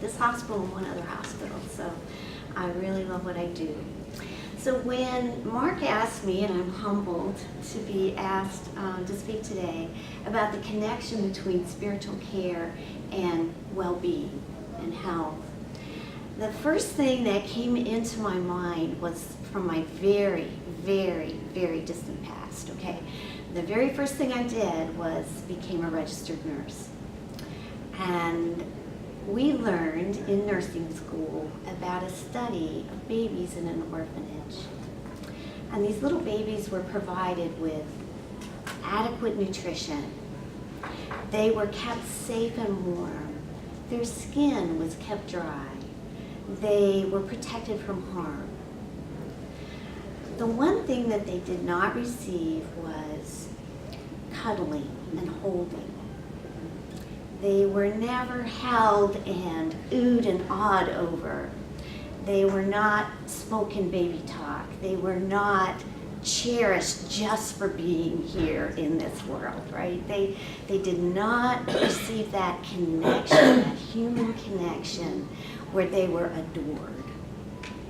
this hospital and one other hospital. So I really love what I do. So when Mark asked me, and I'm humbled to be asked to speak today about the connection between spiritual care and well-being and health, the first thing that came into my mind was from my very, very, very distant past, okay? The very first thing I did was became a registered nurse. And we learned in nursing school about a study of babies in an orphanage. And these little babies were provided with adequate nutrition. They were kept safe and warm. Their skin was kept dry. They were protected from harm. The one thing that they did not receive was cuddling and holding. They were never held and oohed and awed over. They were not spoken baby talk. They were not cherished just for being here in this world, right? They did not receive that connection, that human connection where they were adored.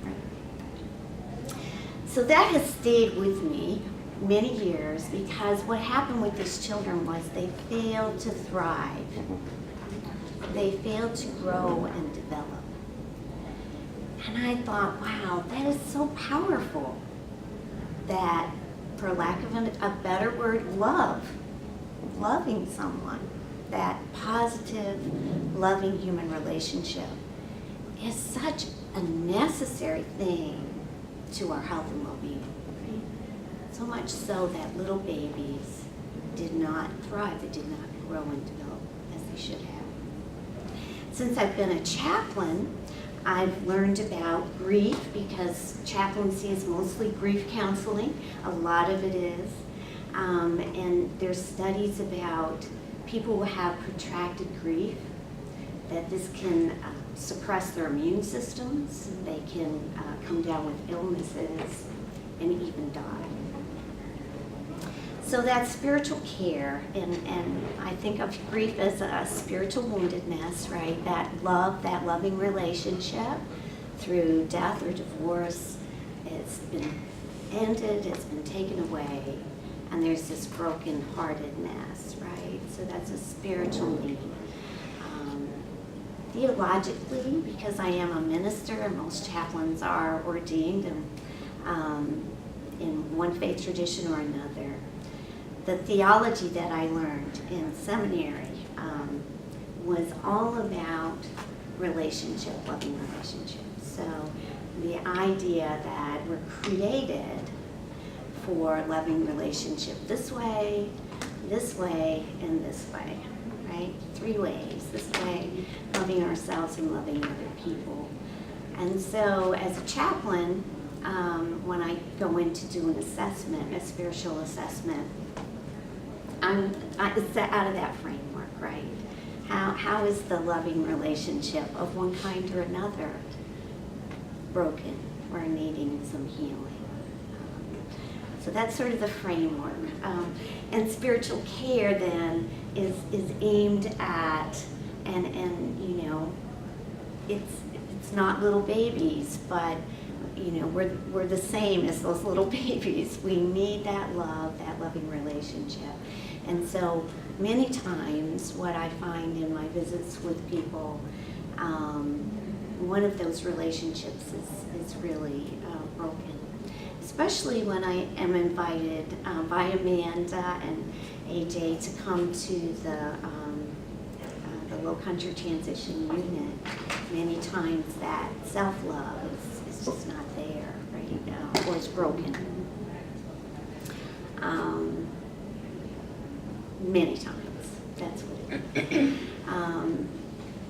Right? So that has stayed with me many years, because what happened with these children was they failed to thrive. They failed to grow and develop. And I thought, wow, that is so powerful that, for lack of a better word, loving someone, that positive, loving human relationship is such a necessary thing to our health and well-being. So much so that little babies did not thrive, they did not grow and develop as they should have. Since I've been a chaplain, I've learned about grief, because chaplaincy is mostly grief counseling. A lot of it is. And there's studies about people who have protracted grief, that this can suppress their immune systems. They can come down with illnesses and even die. So that's spiritual care, and I think of grief as a spiritual woundedness, right? That love, that loving relationship through death or divorce, it's been ended, it's been taken away, and there's this broken-heartedness, right? So that's a spiritual need. Theologically, because I am a minister, and most chaplains are ordained in one faith tradition or another, the theology that I learned in seminary was all about relationship, loving relationships. So the idea that we're created for loving relationship this way, and this way, right? 3 ways, this way, loving ourselves and loving other people. And so as a chaplain, when I go in to do an assessment, a spiritual assessment, it's out of that framework, right? How is the loving relationship of one kind or another broken or needing some healing? So that's sort of the framework. And spiritual care then is aimed at, and you know, it's not little babies, but you know, we're the same as those little babies. We need that love, that loving relationship. And so many times what I find in my visits with people, one of those relationships is really broken. Especially when I am invited by Amanda and AJ to come to the Low Country Transition Unit. Many times that self-love is just not there, right? Or it's broken. Many times, that's what it is.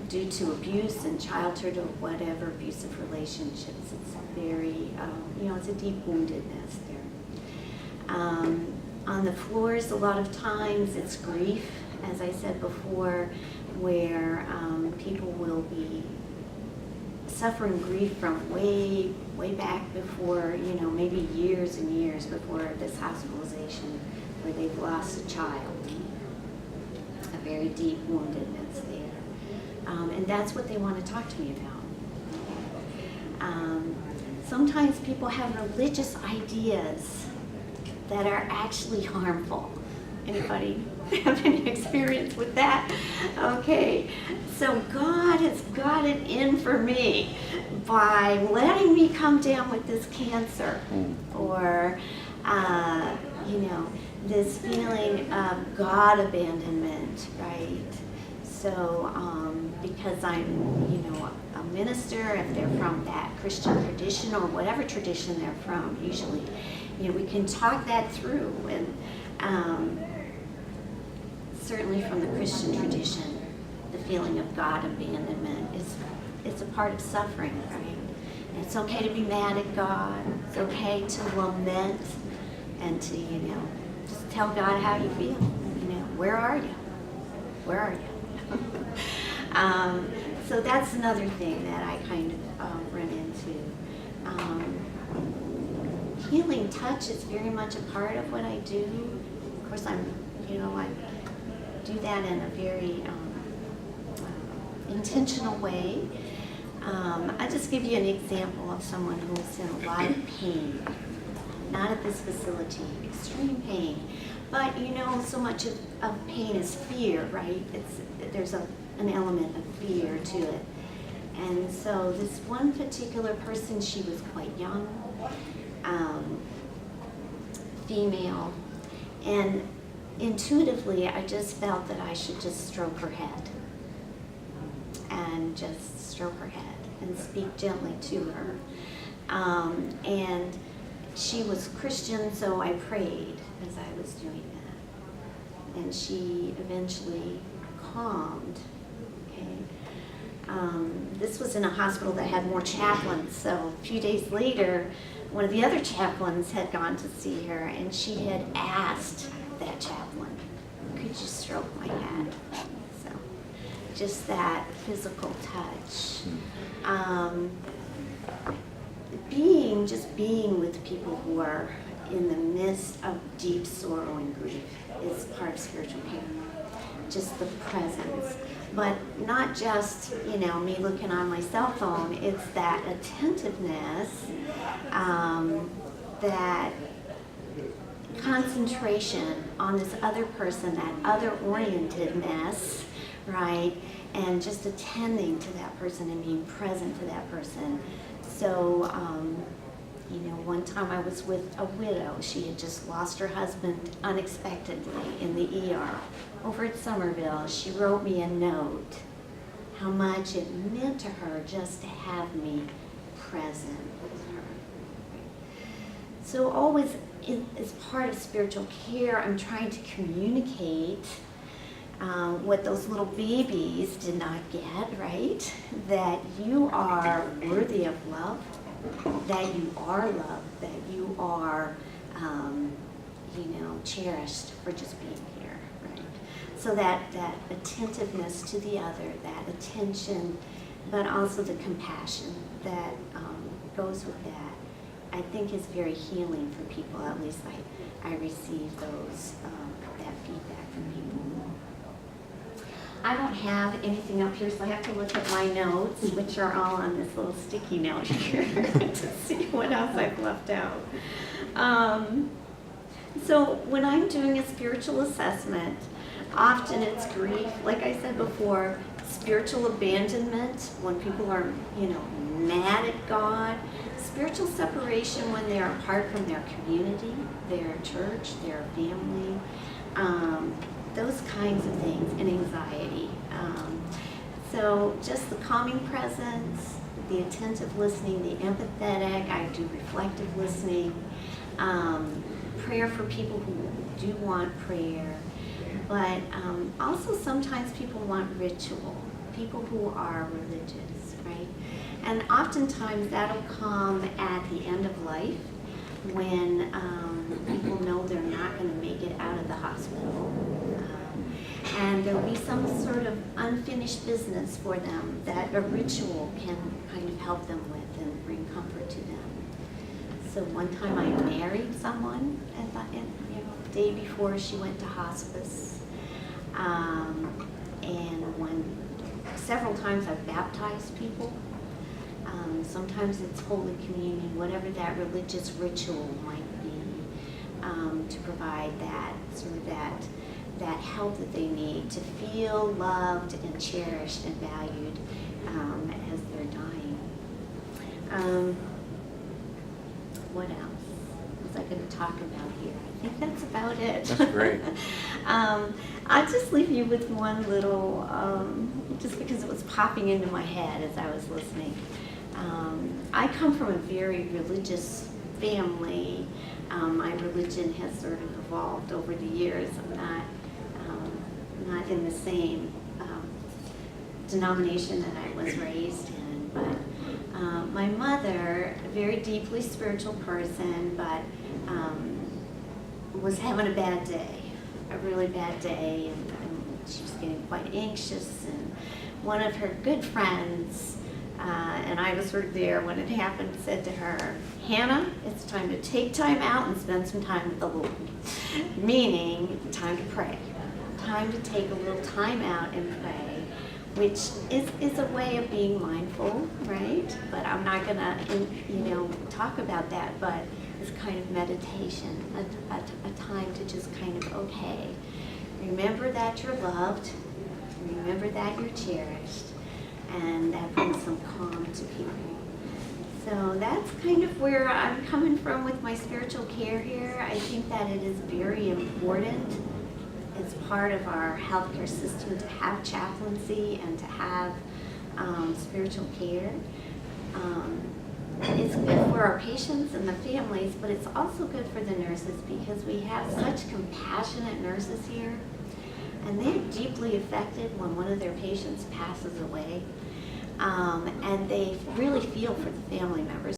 Due to abuse and childhood or whatever, abusive relationships, it's very, it's a deep woundedness there. On the floors, a lot of times it's grief, as I said before, where people will be suffering grief from way back before, maybe years and years before this hospitalization, where they've lost a child. A very deep woundedness there. and that's what they want to talk to me about. Sometimes people have religious ideas that are actually harmful. Anybody have any experience with that? Okay, so God has got it in for me by letting me come down with this cancer, or this feeling of God abandonment, right? So because I'm a minister, if they're from that Christian tradition or whatever tradition they're from, usually we can talk that through. And certainly from the Christian tradition, the feeling of God abandonment it's a part of suffering, right? And it's okay to be mad at God. It's okay to lament and to just tell God how you feel. Where are you? Where are you? So that's another thing that I kind of run into. Healing touch is very much a part of what I do. Of course, I do that in a very intentional way. I'll just give you an example of someone who's in a lot of pain. Not at this facility, extreme pain. But so much of pain is fear, right? There's an element of fear to it. And so this one particular person, she was quite young, female, and intuitively I just felt that I should just stroke her head. And just stroke her head and speak gently to her. And she was Christian, so I prayed as I was doing that. And she eventually calmed. This was in a hospital that had more chaplains, so a few days later, one of the other chaplains had gone to see her, and she had asked that chaplain, "Could you stroke my head?" So, just that physical touch. Being with people who are in the midst of deep sorrow and grief is part of spiritual pain. Just the presence. But not just, me looking on my cell phone, it's that attentiveness, that concentration on this other person, that other-orientedness, right? And just attending to that person and being present to that person. So, one time I was with a widow. She had just lost her husband unexpectedly in the ER over at Somerville. She wrote me a note, how much it meant to her just to have me present with her. So always, as part of spiritual care, I'm trying to communicate what those little babies did not get, right? That you are worthy of love, that you are loved, that you are, cherished for just being here, right? So that attentiveness to the other, that attention, but also the compassion that goes with that, I think is very healing for people. At least I receive that feedback from people. I don't have anything up here, so I have to look at my notes, which are all on this little sticky note here, to see what else I've left out. So when I'm doing a spiritual assessment, often it's grief, like I said before, spiritual abandonment, when people are, mad at God, spiritual separation when they are apart from their community, their church, their family, those kinds of things, and anxiety. So just the calming presence, the attentive listening, the empathetic, I do reflective listening, prayer for people who do want prayer, but also sometimes people want ritual, people who are religious, right? And oftentimes that'll come at the end of life when people know they're not going to make it out of the hospital. And there'll be some sort of unfinished business for them that a ritual can kind of help them with and bring comfort to them. So one time I married someone the day before she went to hospice. And when several times I've baptized people. Sometimes it's Holy Communion, whatever that religious ritual might be, to provide that sort of that help that they need to feel loved and cherished and valued as they're dying. What else was I going to talk about here? I think that's about it. That's great. I'll just leave you with one little, just because it was popping into my head as I was listening. I come from a very religious family. My religion has sort of evolved over the years. I'm not in the same denomination that I was raised in, but my mother, a very deeply spiritual person, but was having a bad day, a really bad day, and she was getting quite anxious, and one of her good friends, and I was sort of there when it happened, said to her, "Hannah, it's time to take time out and spend some time with the Lord," meaning time to pray, time to take a little time out and pray, which is a way of being mindful, right? But I'm not gonna, talk about that, but it's kind of meditation, a time to just kind of, okay, remember that you're loved, remember that you're cherished, and that brings some calm to people. So that's kind of where I'm coming from with my spiritual care here. I think that it is very important as part of our healthcare system to have chaplaincy and to have spiritual care. It's good for our patients and the families, but it's also good for the nurses because we have such compassionate nurses here, and they're deeply affected when one of their patients passes away, and they really feel for the family members.